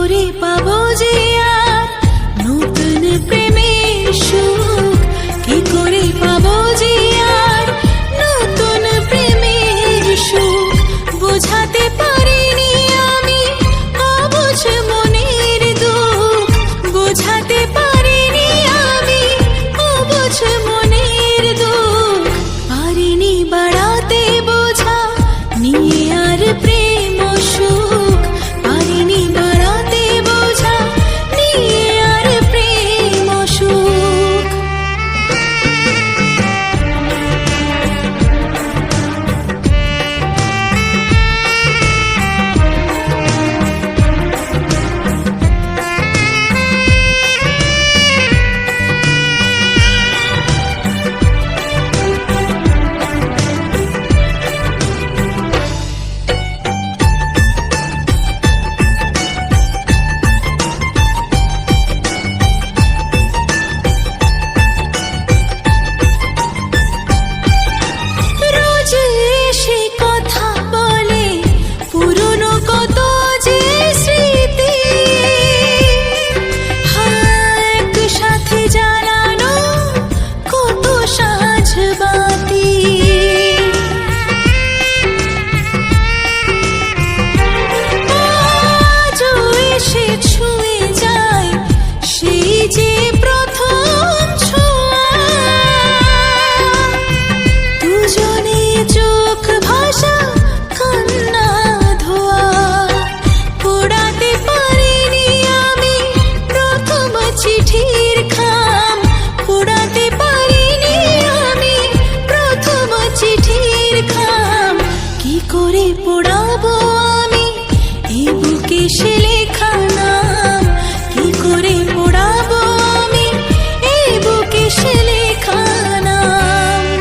করে পাবো যে আর নতুন প্রেমের সুখ, কি করে পাবো যে আর নতুন প্রেমের সুখ, বোঝাতে পারিনি আমি অবুঝ মনের দুঃখ, বোঝাতে পারিনি আমি অবুঝ মনের দুঃখ, পারিনি বাড়াতে বোঝা নিয়ে আর প্রেম সুখ, পারিনি বাড়াতে বোঝা নিয়ে আর প্রেম সুখ। পোড়াবো আমি এই বুকে সে লেখা নাম, কি করে পোড়াবো আমি এই বুকে সে লেখা নাম।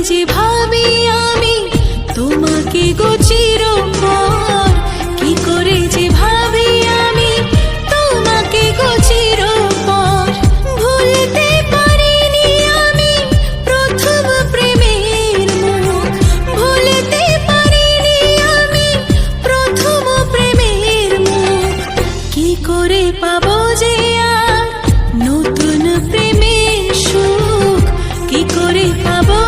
যে ভাবি আমি তোমাকে গো চিরপর, কি করে যে ভাবি আমি তোমাকে গো চিরপর, ভুলতে পারিনি আমি প্রথম প্রেমের মুখ, ভুলতে পারিনি আমি প্রথম প্রেমের মুখ, কি করে পাবো যে আর নতুন প্রেমের সুখ, কি করে পাবো